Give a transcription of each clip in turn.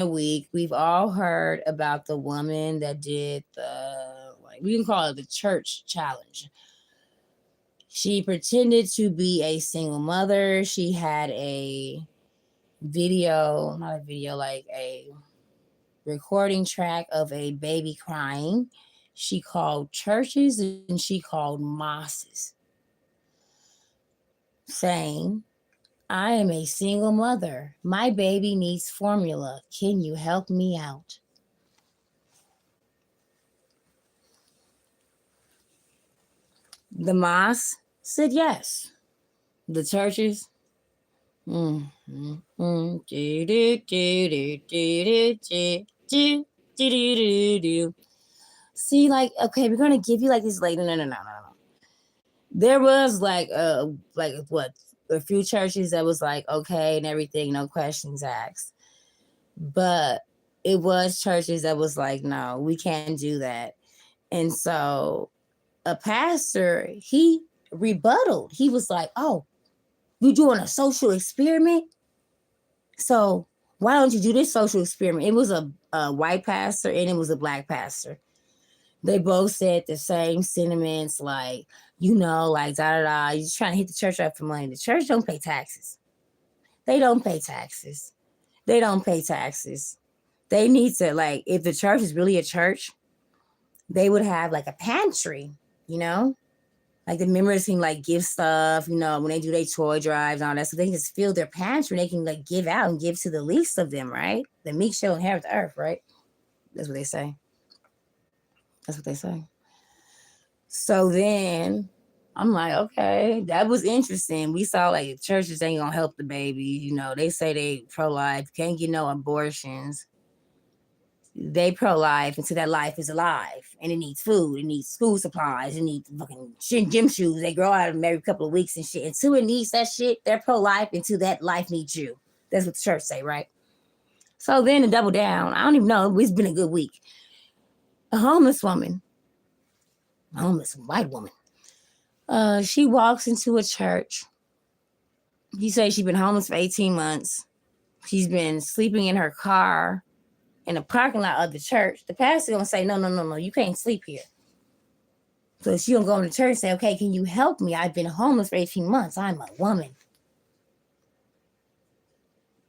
a week. We've all heard about the woman that did we can call it the church challenge. She pretended to be a single mother. She had a video, not a video, like a recording track of a baby crying. She called churches and she called mosques, saying, I am a single mother. My baby needs formula. Can you help me out? The mosque said yes. The churches, mm, mm, mm, do, do, do, do, do, do, do, do, do, do, do. See, like, okay, we're gonna give you like this. Like, no, no, no, no, no, no. There was like what, a few churches that was like okay and everything, no questions asked. But it was churches that was like, no, we can't do that. And so a pastor, he rebutted. He was like, oh, you doing a social experiment? So why don't you do this social experiment? It was a white pastor and it was a black pastor. They both said the same sentiments, like, like da da da. You're just trying to hit the church up for money. The church don't pay taxes. They don't pay taxes. They don't pay taxes. They need to, like, if the church is really a church, they would have like a pantry, you know? Like the members can like give stuff, when they do their toy drives and all that. So they can just fill their pantry. They can like give out and give to the least of them, right? The meek shall inherit the earth, right? That's what they say. That's what they say. So then I'm like, okay, that was interesting. We saw like churches ain't gonna help the baby. They say they pro-life, can't get no abortions. They pro-life until that life is alive and it needs food, it needs school supplies, it needs fucking gym shoes. They grow out of them every couple of weeks and shit. Until it needs that shit, they're pro-life until that life needs you. That's what the church say, right? So then to double down, I don't even know, it's been a good week. A homeless woman, a homeless white woman, she walks into a church. He says she's been homeless for 18 months. She's been sleeping in her car in the parking lot of the church. The pastor gonna say, no, no, no, no, you can't sleep here. So she gonna go in the church and say, okay, can you help me? I've been homeless for 18 months. I'm a woman.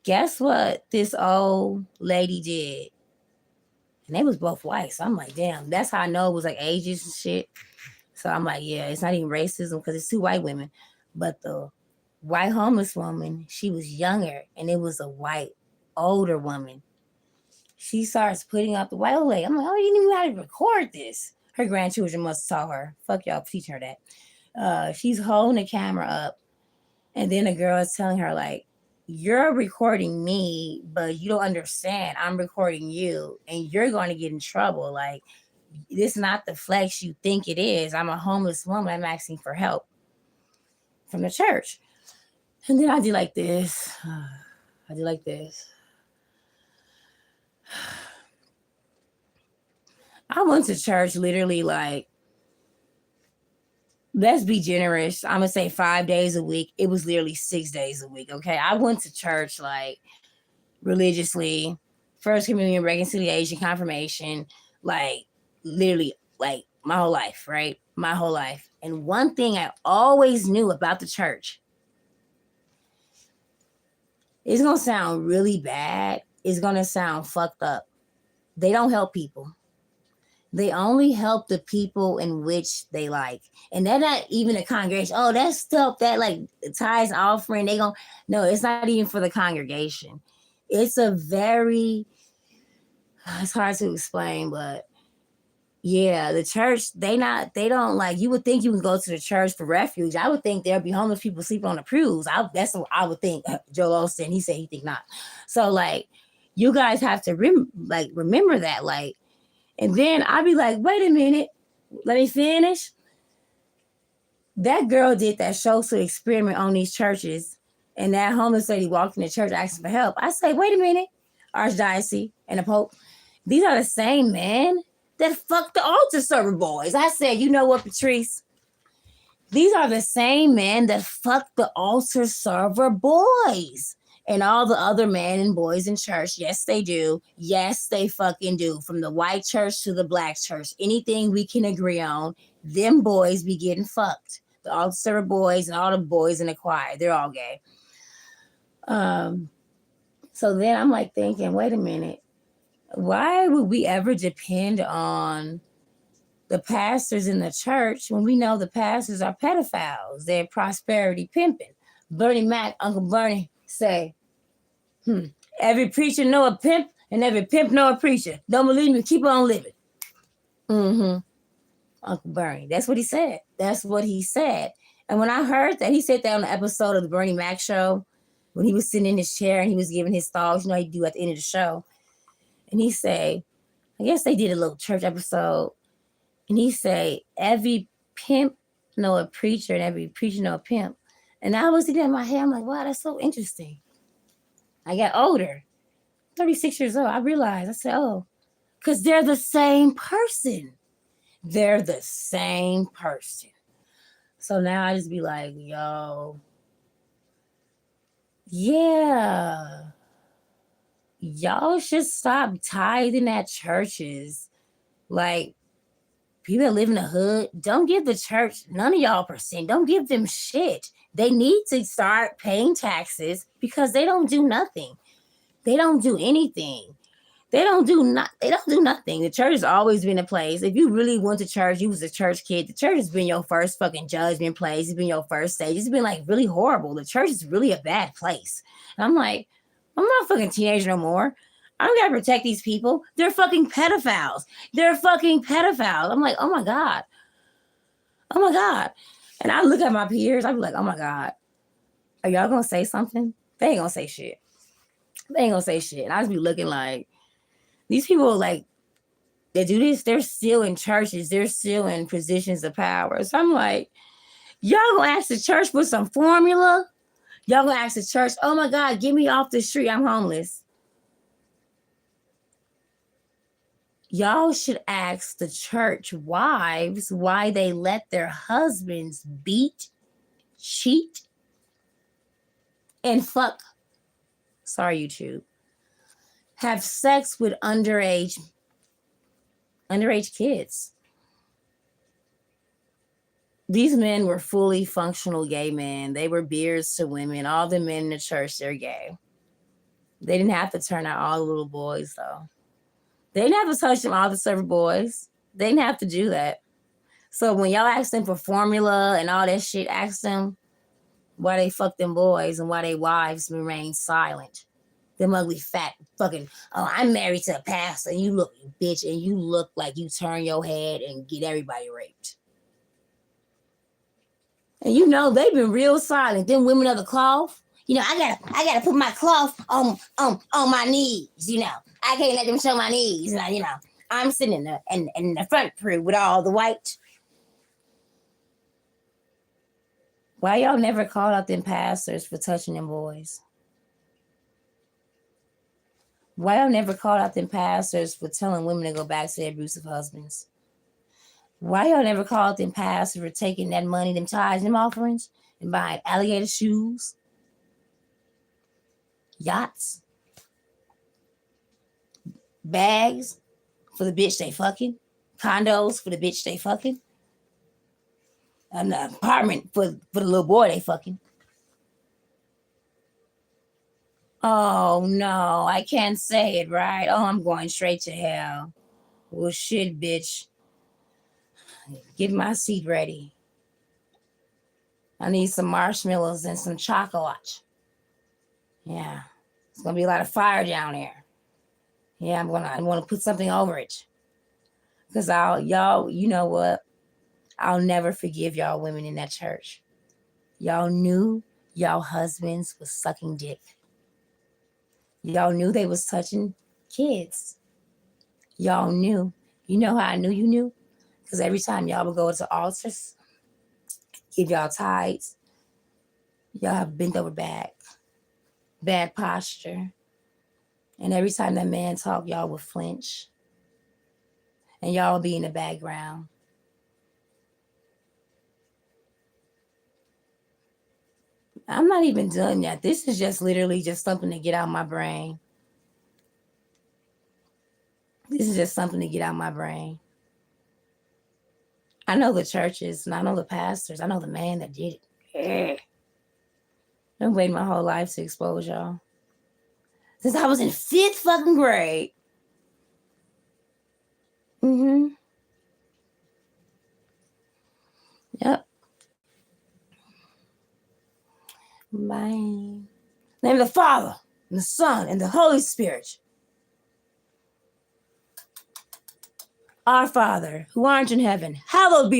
Guess what this old lady did? And they was both white. So I'm like, damn, that's how I know it was like ages and shit. So I'm like, yeah, it's not even racism because it's two white women. But the white homeless woman, she was younger and it was a white older woman. She starts putting up the white old lady. I'm like, oh, you didn't even know how to record this. Her grandchildren must have taught her. Fuck y'all for teaching her that. She's holding the camera up. And then the girl is telling her, like, you're recording me, but you don't understand. I'm recording you and you're going to get in trouble. Like, this is not the flex you think it is. I'm a homeless woman. I'm asking for help from the church. And then I do like this. I do like this. I went to church literally like, let's be generous. I'm going to say 5 days a week. It was literally 6 days a week. Okay. I went to church like religiously, first communion, reconciliation, confirmation, like literally like my whole life, right? My whole life. And one thing I always knew about the church, it's going to sound really bad. It's going to sound fucked up. They don't help people. They only help the people in which they like. And they're not even a congregation. Oh, that's stuff that like tithes and offering. No, it's not even for the congregation. It's it's hard to explain, but yeah, the church, they don't like, you would think you would go to the church for refuge. I would think there'd be homeless people sleeping on the pews. That's what I would think. Joel Osteen, he said he think not. So like, you guys have to remember that. Like, and then I'd be like, wait a minute, let me finish. That girl did that social experiment on these churches, and that homeless lady walked in the church asking for help. I say, wait a minute, Archdiocese and the Pope, these are the same men that fucked the altar server boys. I said, you know what, Patrice? These are the same men that fucked the altar server boys. And all the other men and boys in church, yes, they do. Yes, they fucking do. From the white church to the black church, anything we can agree on, them boys be getting fucked. The altar server boys and all the boys in the choir, they're all gay. So then I'm like thinking, wait a minute, why would we ever depend on the pastors in the church when we know the pastors are pedophiles? They're prosperity pimping. Bernie Mac, Uncle Bernie say, every preacher know a pimp and every pimp know a preacher. Don't believe me? Keep on living. Mm-hmm. Uncle Bernie. That's what he said. That's what he said. And when I heard that, he said that on the episode of the Bernie Mac show when he was sitting in his chair and he was giving his thoughts, he do at the end of the show. And he say, I guess they did a little church episode. And he say, every pimp know a preacher and every preacher know a pimp. And I was thinking in my head, I'm like, wow, that's so interesting. I got older, 36 years old. I realized, I said, oh, because they're the same person. They're the same person. So now I just be like, yo, yeah, y'all should stop tithing at churches. Like, people that live in the hood, don't give the church none of y'all percent. Don't give them shit. They need to start paying taxes because they don't do nothing. They don't do anything. They don't do nothing. The church has always been a place. If you really went to church, you was a church kid. The church has been your first fucking judgment place. It's been your first stage. It's been like really horrible. The church is really a bad place. And I'm like, I'm not a fucking teenager no more. I don't gotta protect these people. They're fucking pedophiles. They're fucking pedophiles. I'm like, oh my God. Oh my God. And I look at my peers, I be like, oh my God. Are y'all gonna say something? They ain't gonna say shit. They ain't gonna say shit. And I just be looking like, these people like they do this, they're still in churches, they're still in positions of power. So I'm like, y'all gonna ask the church for some formula? Y'all gonna ask the church, oh my God, get me off the street, I'm homeless. Y'all should ask the church wives why they let their husbands beat, cheat, and fuck, sorry YouTube, have sex with underage kids. These men were fully functional gay men. They were beards to women. All the men in the church, they're gay. They didn't have to turn out all the little boys, though. They didn't have to touch them, all the server boys. They didn't have to do that. So when y'all ask them for formula and all that shit, ask them why they fuck them boys and why they wives remain silent. Them ugly, fat, fucking, oh, I'm married to a pastor, and you look, bitch, and you look like you turn your head and get everybody raped. And they've been real silent. Them women of the cloth, I gotta put my cloth on my knees. I can't let them show my knees. I'm sitting in the front pew with all the white. Why y'all never called out them pastors for touching them boys? Why y'all never called out them pastors for telling women to go back to their abusive husbands? Why y'all never called them pastors for taking that money, them tithes, them offerings, and buying alligator shoes, yachts, bags for the bitch they fucking, condos for the bitch they fucking, an apartment for the little boy they fucking? Oh no, I can't say it right. Oh, I'm going straight to hell. Well, shit, bitch. Get my seat ready. I need some marshmallows and some chocolate. Yeah, it's gonna be a lot of fire down there. Yeah, I'm gonna put something over it. Cause y'all, you know what? I'll never forgive y'all women in that church. Y'all knew y'all husbands was sucking dick. Y'all knew they was touching kids. Y'all knew. You know how I knew you knew? Because every time y'all would go to altars, give y'all tithes, y'all have bent over back, bad posture. And every time that man talked, y'all would flinch. And y'all would be in the background. I'm not even done yet. This is just literally just something to get out my brain. This is just something to get out my brain. I know the churches and I know the pastors. I know the man that did it. Yeah. I've waited my whole life to expose y'all. Since I was in 5th fucking grade. Mm-hmm. Yep. Bye. Name of the Father, and the Son, and the Holy Spirit. Our Father, who art in heaven, hallowed be